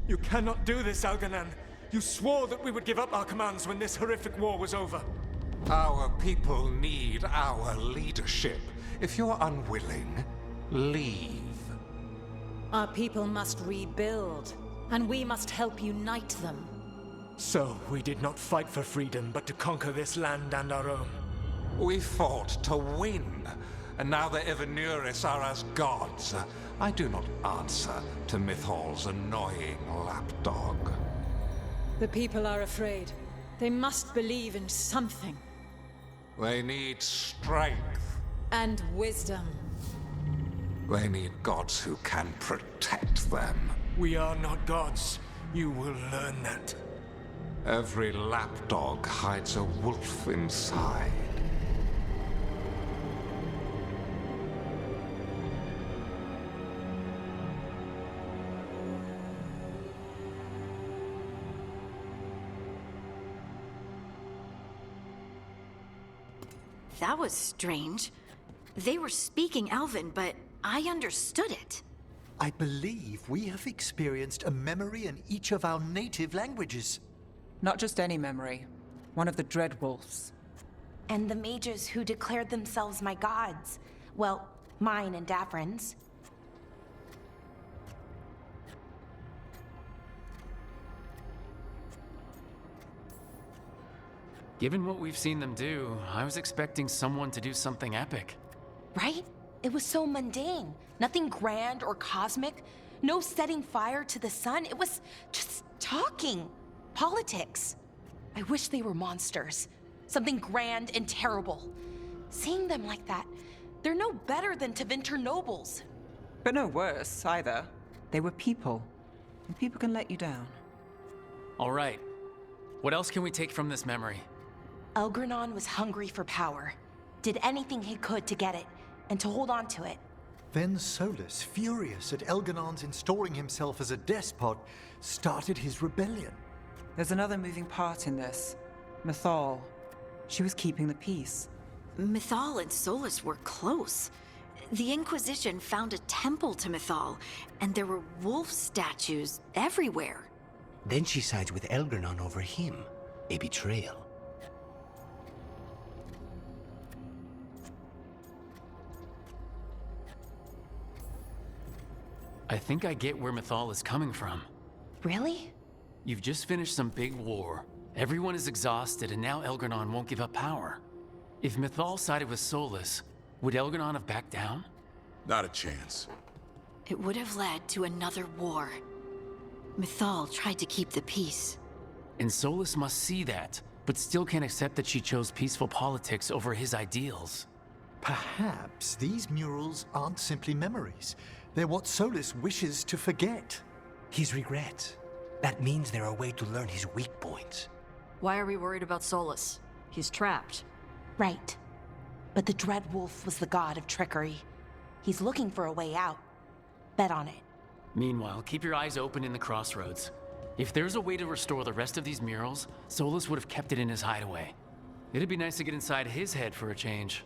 You cannot do this, Algernon. You swore that we would give up our commands when this horrific war was over. Our people need our leadership. If you're unwilling, leave. Our people must rebuild, and we must help unite them. So, we did not fight for freedom, but to conquer this land and our own. We fought to win, and now the Evenuris are as gods. I do not answer to Mythal's annoying lapdog. The people are afraid. They must believe in something. They need strength. And wisdom. They need gods who can protect them. We are not gods. You will learn that. Every lapdog hides a wolf inside. That was strange. They were speaking Elven, but I understood it. I believe we have experienced a memory in each of our native languages. Not just any memory. One of the Dread Wolves. And the mages who declared themselves my gods. Well, mine and Davrin's. Given what we've seen them do, I was expecting someone to do something epic. Right? It was so mundane. Nothing grand or cosmic. No setting fire to the sun. It was just talking. Politics. I wish they were monsters. Something grand and terrible. Seeing them like that, they're no better than Tevinter nobles. But no worse, either. They were people. And people can let you down. All right. What else can we take from this memory? Elgernon was hungry for power. Did anything he could to get it, and to hold on to it. Then Solus, furious at Elgernon's installing himself as a despot, started his rebellion. There's another moving part in this. Mythal. She was keeping the peace. Mythal and Solus were close. The Inquisition found a temple to Mythal, and there were wolf statues everywhere. Then she sides with Elgernon over him. A betrayal. I think I get where Mythal is coming from. Really? You've just finished some big war. Everyone is exhausted, and now Elgernon won't give up power. If Mythal sided with Solus, would Elgernon have backed down? Not a chance. It would have led to another war. Mythal tried to keep the peace. And Solus must see that, but still can't accept that she chose peaceful politics over his ideals. Perhaps these murals aren't simply memories. They're what Solus wishes to forget. His regrets. That means they're a way to learn his weak points. Why are we worried about Solus? He's trapped. Right. But the Dread Wolf was the god of trickery. He's looking for a way out. Bet on it. Meanwhile, keep your eyes open in the crossroads. If there's a way to restore the rest of these murals, Solus would have kept it in his hideaway. It'd be nice to get inside his head for a change.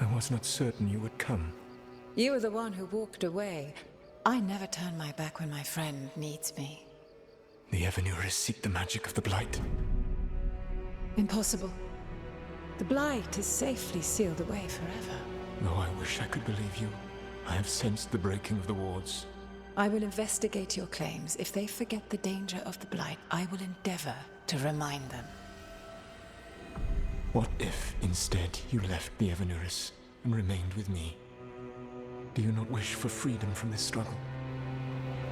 I was not certain you would come. You were the one who walked away. I never turn my back when my friend needs me. The Evenuris seek the magic of the Blight. Impossible. The Blight is safely sealed away forever. Though I wish I could believe you, I have sensed the breaking of the wards. I will investigate your claims. If they forget the danger of the Blight, I will endeavor to remind them. What if, instead, you left the Evanuris and remained with me? Do you not wish for freedom from this struggle?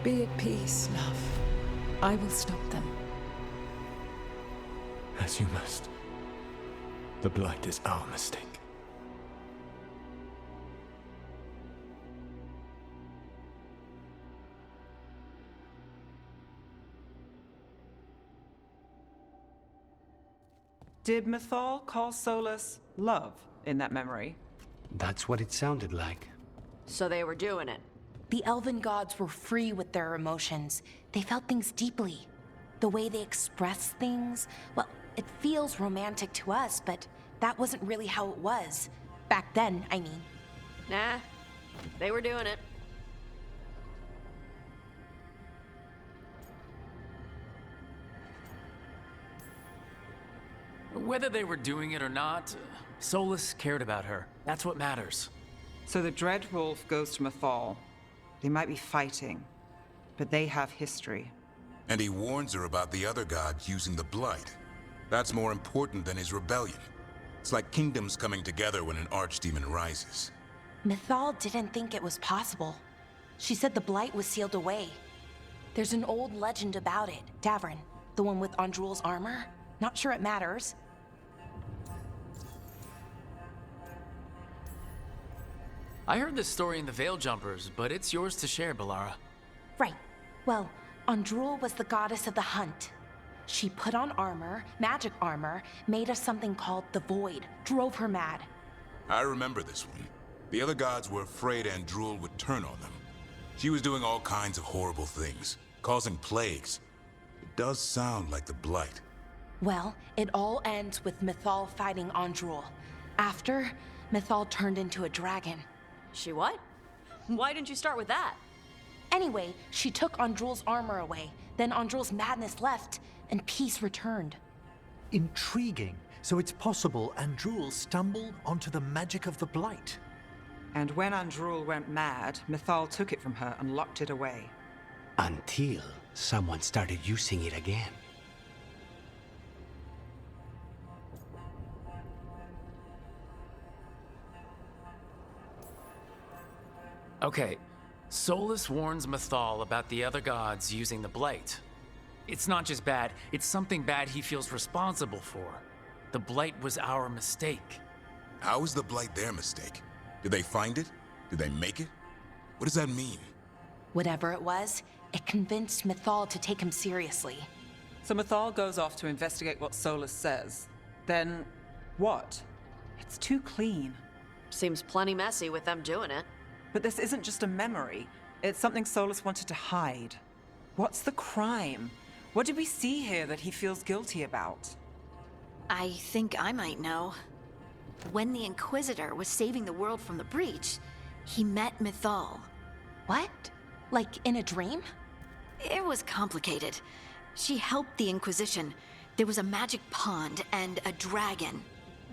Be at peace, love. I will stop them. As you must. The Blight is our mistake. Did Mythal call Solus love in that memory? That's what it sounded like. So they were doing it. The elven gods were free with their emotions. They felt things deeply. The way they expressed things, well, it feels romantic to us, but that wasn't really how it was. Back then, I mean. Nah, they were doing it. Whether they were doing it or not, Solus cared about her. That's what matters. So the Dread Wolf goes to Mythal. They might be fighting, but they have history. And he warns her about the other gods using the Blight. That's more important than his rebellion. It's like kingdoms coming together when an archdemon rises. Mythal didn't think it was possible. She said the Blight was sealed away. There's an old legend about it. Davrin, the one with Andrul's armor. Not sure it matters. I heard this story in the Veil Jumpers, but it's yours to share, Balara. Right. Well, Andrul was the goddess of the hunt. She put on armor, magic armor, made us something called the Void, drove her mad. I remember this one. The other gods were afraid Andrul would turn on them. She was doing all kinds of horrible things, causing plagues. It does sound like the Blight. Well, it all ends with Mythal fighting Andrul. After, Mythal turned into a dragon. She what? Why didn't you start with that? Anyway, she took Andrul's armor away. Then Andrul's madness left, and peace returned. Intriguing. So it's possible Andrul stumbled onto the magic of the Blight. And when Andrul went mad, Mythal took it from her and locked it away. Until someone started using it again. Okay, Solus warns Mythal about the other gods using the Blight. It's not just bad, it's something bad he feels responsible for. The Blight was our mistake. How is the Blight their mistake? Did they find it? Did they make it? What does that mean? Whatever it was, it convinced Mythal to take him seriously. So Mythal goes off to investigate what Solus says. Then, what? It's too clean. Seems plenty messy with them doing it. But this isn't just a memory. It's something Solus wanted to hide. What's the crime? What did we see here that he feels guilty about? I think I might know. When the Inquisitor was saving the world from the breach, he met Mythal. What? Like in a dream? It was complicated. She helped the Inquisition. There was a magic pond and a dragon.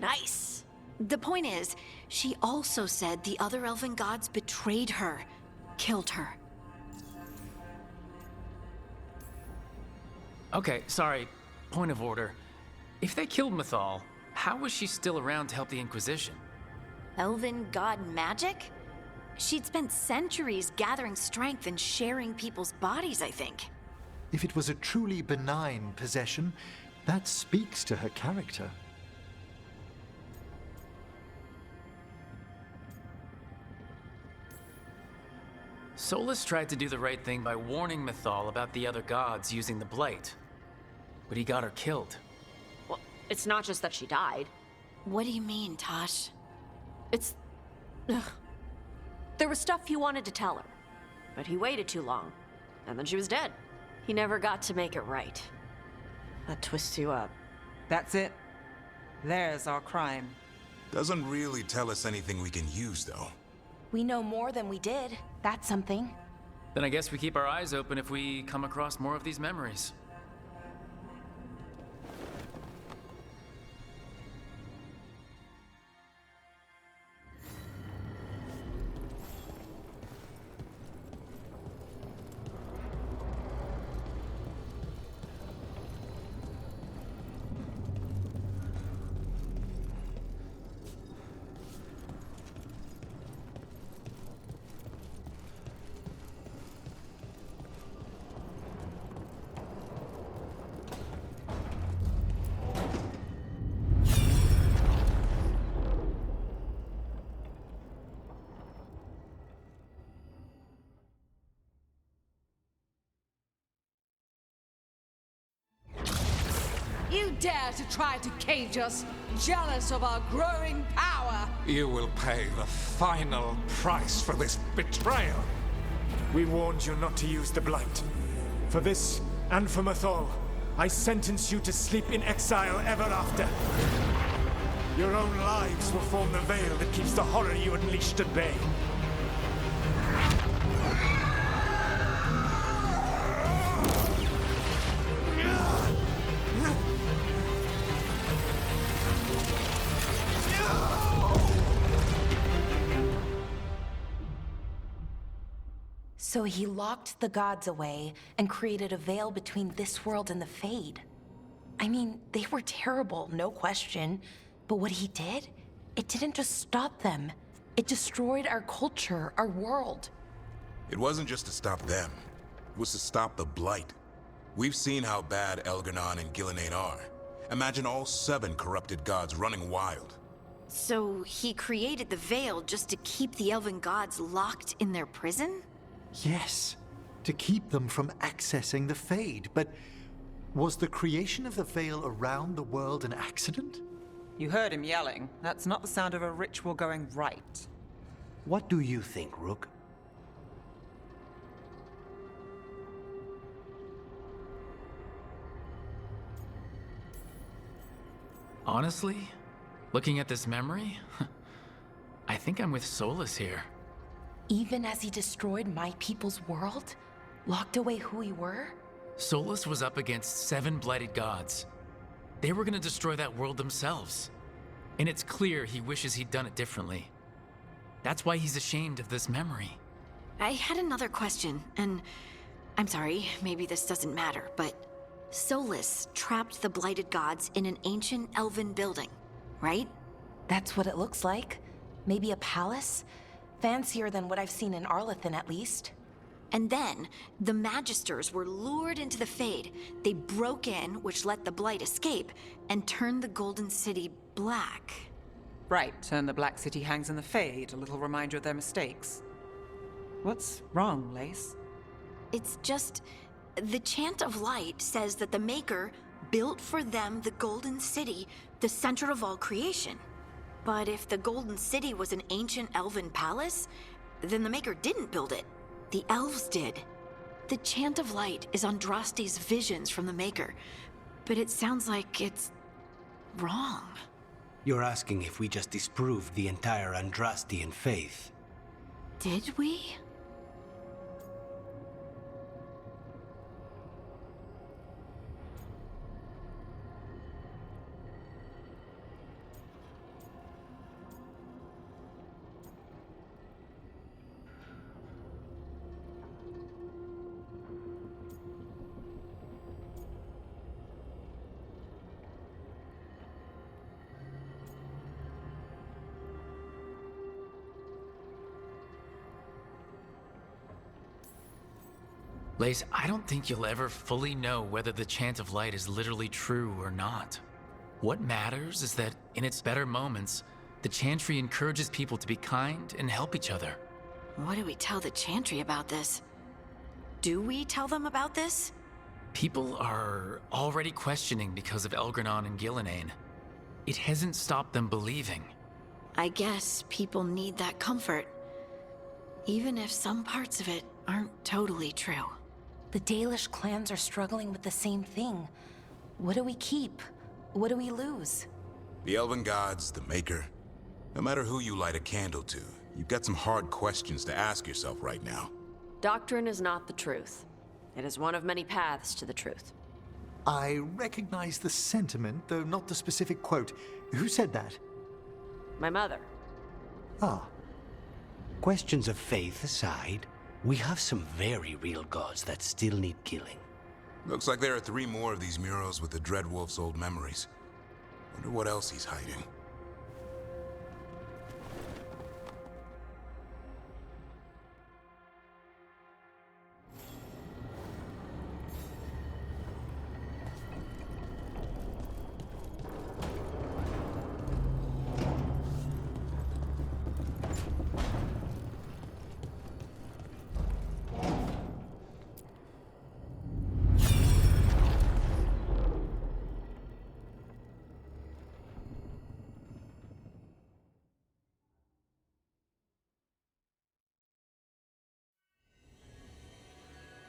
Nice. The point is, she also said the other elven gods betrayed her, killed her. Okay, sorry, point of order. If they killed Mythal, how was she still around to help the Inquisition? Elven god magic? She'd spent centuries gathering strength and sharing people's bodies, I think. If it was a truly benign possession, that speaks to her character. Solus tried to do the right thing by warning Mythal about the other gods using the Blight. But he got her killed. Well, it's not just that she died. What do you mean, Tosh? It's... Ugh. There was stuff he wanted to tell her, but he waited too long, and then she was dead. He never got to make it right. That twists you up. That's it. There's our crime. Doesn't really tell us anything we can use, though. We know more than we did. That's something. Then I guess we keep our eyes open if we come across more of these memories. dare to try to cage us, jealous of our growing power? You will pay the final price for this betrayal. We warned you not to use the Blight. For this, and for Mathol, I sentence you to sleep in exile ever after. Your own lives will form the veil that keeps the horror you unleashed at bay. So he locked the gods away and created a veil between this world and the Fade. I mean, they were terrible, no question. But what he did, it didn't just stop them. It destroyed our culture, our world. It wasn't just to stop them. It was to stop the Blight. We've seen how bad Elganon and Gillenane are. Imagine all 7 corrupted gods running wild. So he created the Veil just to keep the elven gods locked in their prison? Yes, to keep them from accessing the Fade. But was the creation of the Veil around the world an accident? You heard him yelling. That's not the sound of a ritual going right. What do you think, Rook? Honestly, looking at this memory, I think I'm with Solus here. Even as he destroyed my people's world? Locked away who we were? Solus was up against 7 blighted gods. They were gonna destroy that world themselves. And it's clear he wishes he'd done it differently. That's why he's ashamed of this memory. I had another question, and I'm sorry, maybe this doesn't matter, but Solus trapped the blighted gods in an ancient elven building, right? That's what it looks like. Maybe a palace? Fancier than what I've seen in Arlethan, at least. And then, the Magisters were lured into the Fade. They broke in, which let the Blight escape, and turned the Golden City black. Right, and the Black City hangs in the Fade, a little reminder of their mistakes. What's wrong, Lace? It's just... the Chant of Light says that the Maker built for them the Golden City, the center of all creation. But if the Golden City was an ancient elven palace, then the Maker didn't build it. The elves did. The Chant of Light is Andraste's visions from the Maker, but it sounds like it's wrong. You're asking if we just disproved the entire Andrastian faith. Did we? Lace, I don't think you'll ever fully know whether the Chant of Light is literally true or not. What matters is that, in its better moments, the Chantry encourages people to be kind and help each other. What do we tell the Chantry about this? Do we tell them about this? People are already questioning because of Elgranon and Gillenane. It hasn't stopped them believing. I guess people need that comfort, even if some parts of it aren't totally true. The Dalish clans are struggling with the same thing. What do we keep? What do we lose? The Elven Gods, the Maker. No matter who you light a candle to, you've got some hard questions to ask yourself right now. Doctrine is not the truth. It is one of many paths to the truth. I recognize the sentiment, though not the specific quote. Who said that? My mother. Ah. Questions of faith aside, we have some very real gods that still need killing. Looks like there are 3 more of these murals with the Dreadwolf's old memories. Wonder what else he's hiding.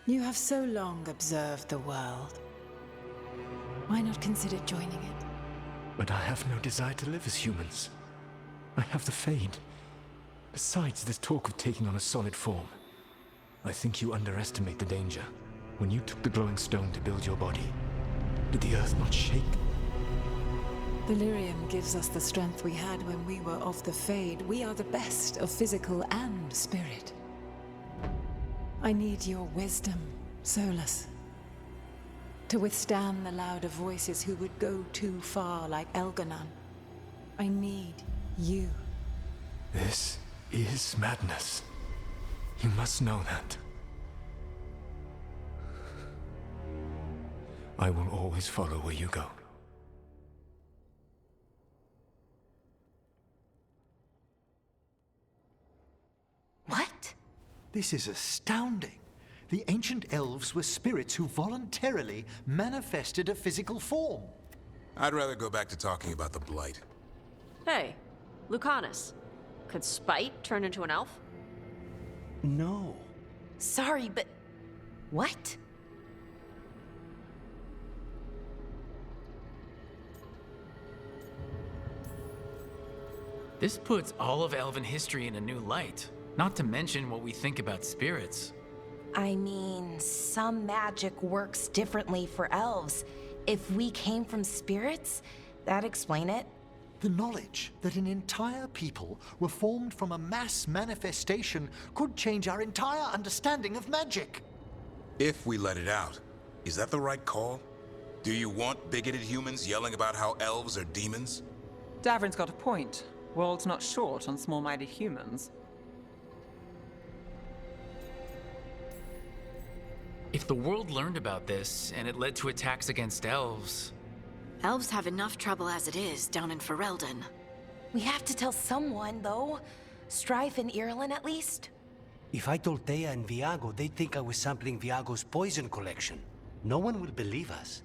You have so long observed the world. Why not consider joining it? But I have no desire to live as humans. I have the Fade. Besides, this talk of taking on a solid form. I think you underestimate the danger. When you took the glowing stone to build your body, did the earth not shake? Delirium gives us the strength we had when we were of the Fade. We are the best of physical and spirit. I need your wisdom, Solus. To withstand the louder voices who would go too far like Elganon. I need you. This is madness. You must know that. I will always follow where you go. What? This is astounding. The ancient elves were spirits who voluntarily manifested a physical form. I'd rather go back to talking about the Blight. Hey, Lucanus. Could Spite turn into an elf? No. Sorry, but... what? This puts all of elven history in a new light. Not to mention what we think about spirits. I mean, some magic works differently for elves. If we came from spirits, that'd explain it. The knowledge that an entire people were formed from a mass manifestation could change our entire understanding of magic. If we let it out, is that the right call? Do you want bigoted humans yelling about how elves are demons? Davrin's got a point. World's not short on small-minded humans. If the world learned about this, and it led to attacks against elves... Elves have enough trouble as it is down in Ferelden. We have to tell someone, though. Strife and Irulan, at least. If I told Thea and Viago, they'd think I was sampling Viago's poison collection. No one will believe us.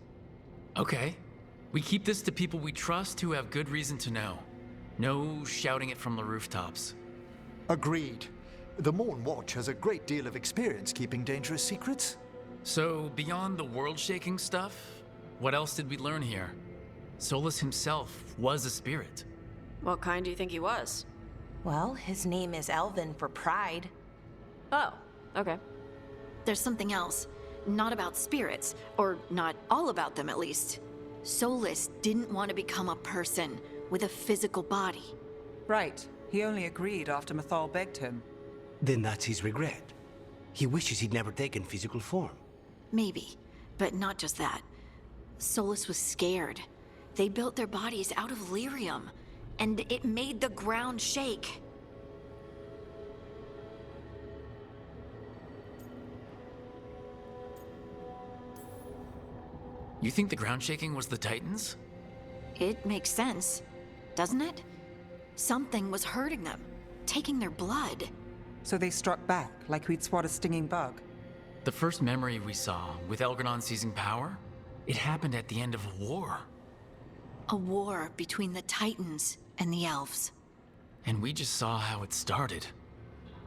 Okay. We keep this to people we trust who have good reason to know. No shouting it from the rooftops. Agreed. The Morn Watch has a great deal of experience keeping dangerous secrets. So, beyond the world-shaking stuff, what else did we learn here? Solus himself was a spirit. What kind do you think he was? Well, his name is Elven for pride. Oh, okay. There's something else. Not about spirits, or not all about them at least. Solus didn't want to become a person with a physical body. Right. He only agreed after Mythal begged him. Then that's his regret. He wishes he'd never taken physical form. Maybe, but not just that. Solus was scared. They built their bodies out of lyrium, and it made the ground shake. You think the ground shaking was the Titans? It makes sense, doesn't it? Something was hurting them, taking their blood. So they struck back, like we'd swat a stinging bug. The first memory we saw, with Elganon seizing power, it happened at the end of a war. A war between the Titans and the elves. And we just saw how it started.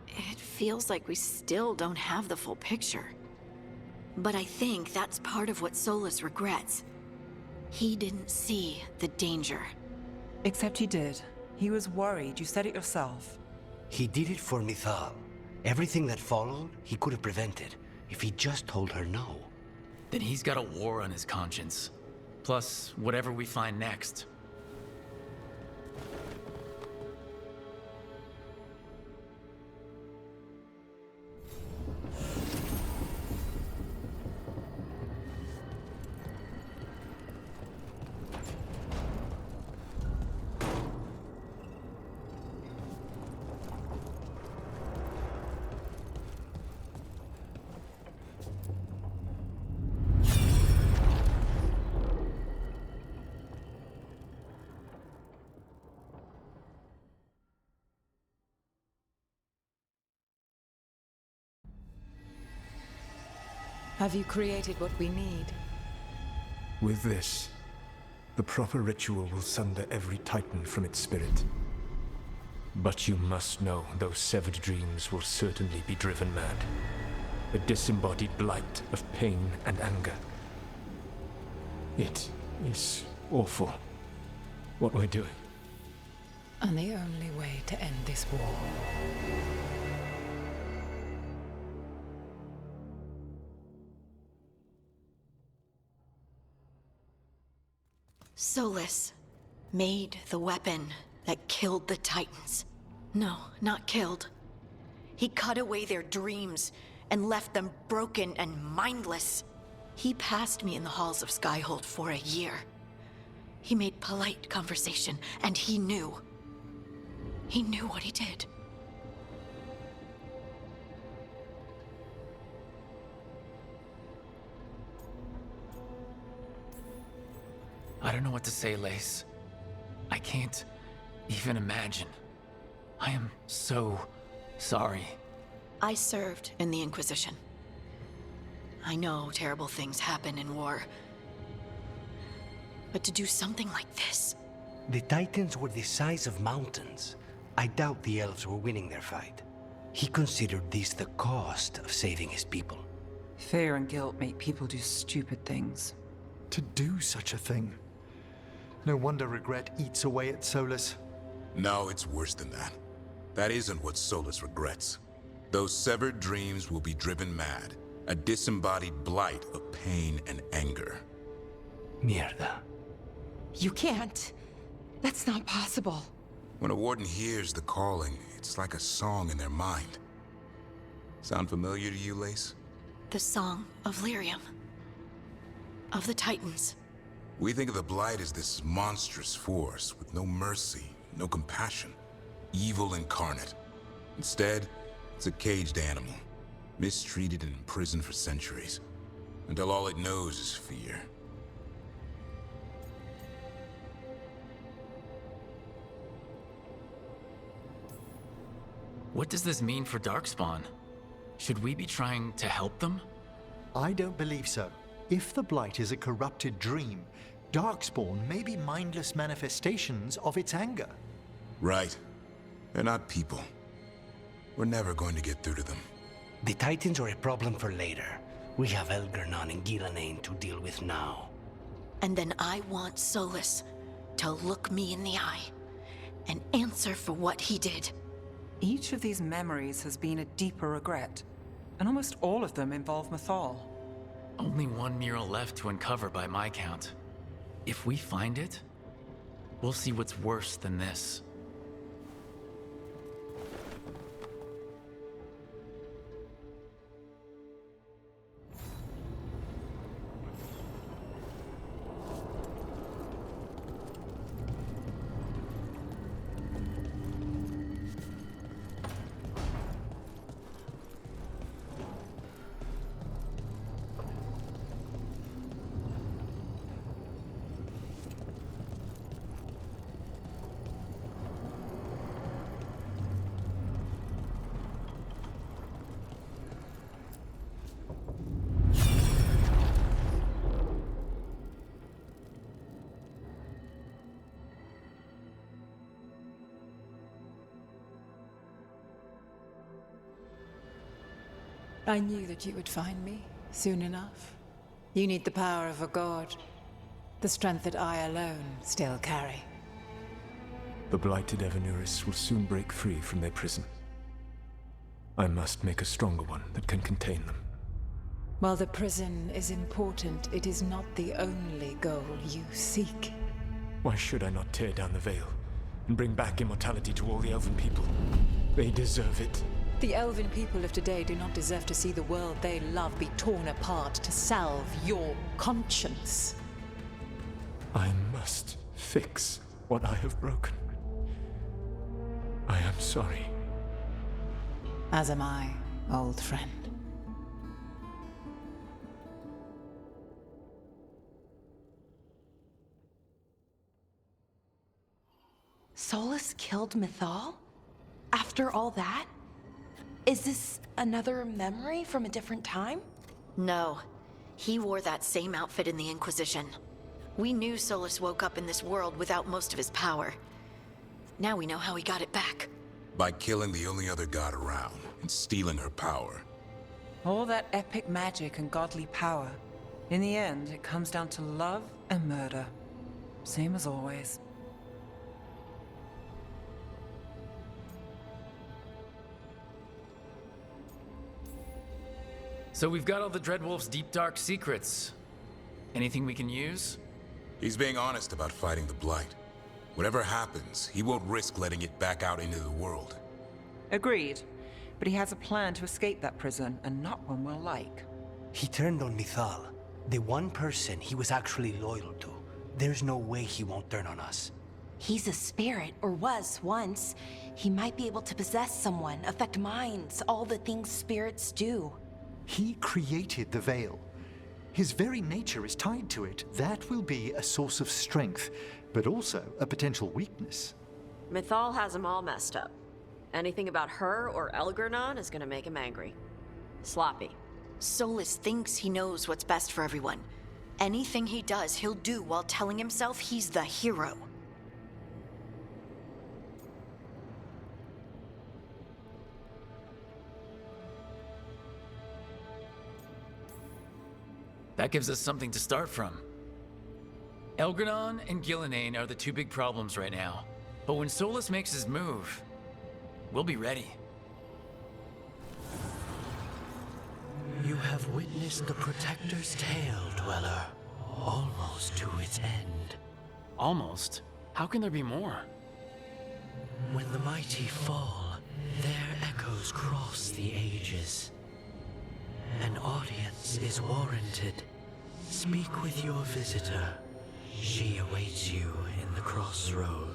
It feels like we still don't have the full picture. But I think that's part of what Solus regrets. He didn't see the danger. Except he did. He was worried, you said it yourself. He did it for Mythal. Everything that followed, he could have prevented, if he just told her no. Then he's got a war on his conscience. Plus, whatever we find next. Have you created what we need? With this, the proper ritual will sunder every Titan from its spirit. But you must know those severed dreams will certainly be driven mad. a disembodied blight of pain and anger. It is awful what we're doing. And the only way to end this war. Solus made the weapon that killed the Titans. No, not killed. He cut away their dreams and left them broken and mindless. He passed me in the halls of Skyhold for a year. He made polite conversation, and he knew. He knew what he did. I don't know what to say, Lace. I can't even imagine. I am so sorry. I served in the Inquisition. I know terrible things happen in war. But to do something like this... The Titans were the size of mountains. I doubt the elves were winning their fight. He considered this the cost of saving his people. Fear and guilt make people do stupid things. To do such a thing. No wonder regret eats away at Solus. No, it's worse than that. That isn't what Solus regrets. Those severed dreams will be driven mad. A disembodied blight of pain and anger. Mierda. You can't. That's not possible. When a warden hears the calling, it's like a song in their mind. Sound familiar to you, Lace? The Song of Lyrium. Of the Titans. We think of the Blight as this monstrous force with no mercy, no compassion. Evil incarnate. Instead, it's a caged animal. Mistreated and imprisoned for centuries. Until all it knows is fear. What does this mean for Darkspawn? Should we be trying to help them? I don't believe so. If the Blight is a corrupted dream, Darkspawn may be mindless manifestations of its anger. Right. They're not people. We're never going to get through to them. The Titans are a problem for later. We have Elgernon and Gillanane to deal with now. And then I want Solus to look me in the eye and answer for what he did. Each of these memories has been a deeper regret, and almost all of them involve Mythal. Only one mural left to uncover by my count. If we find it, we'll see what's worse than this. I knew that you would find me soon enough. You need the power of a god, the strength that I alone still carry. The blighted Evanuris will soon break free from their prison. I must make a stronger one that can contain them. While the prison is important, it is not the only goal you seek. Why should I not tear down the veil and bring back immortality to all the Elven people? They deserve it. The Elven people of today do not deserve to see the world they love be torn apart to salve your conscience. I must fix what I have broken. I am sorry. As am I, old friend. Solus killed Mythal? After all that? Is this another memory from a different time? No. He wore that same outfit in the Inquisition. We knew Solus woke up in this world without most of his power. Now we know how he got it back. By killing the only other god around and stealing her power. All that epic magic and godly power. In the end, it comes down to love and murder. Same as always. So we've got all the Dreadwolf's deep dark secrets. Anything we can use? He's being honest about fighting the Blight. Whatever happens, he won't risk letting it back out into the world. Agreed. But he has a plan to escape that prison, and not one we'll like. He turned on Mythal, the one person he was actually loyal to. There's no way he won't turn on us. He's a spirit, or was once. He might be able to possess someone, affect minds, all the things spirits do. He created the Veil. His very nature is tied to it. That will be a source of strength, but also a potential weakness. Mythal has him all messed up. Anything about her or Elgernon is gonna make him angry. Sloppy. Solus thinks he knows what's best for everyone. Anything he does, he'll do while telling himself he's the hero. That gives us something to start from. Elgernon and Gillenane are the two big problems right now. But when Solus makes his move, we'll be ready. You have witnessed the Protector's tale, Dweller, almost to its end. Almost? How can there be more? When the mighty fall, their echoes cross the ages. An audience is warranted. Speak with your visitor. She awaits you in the crossroads.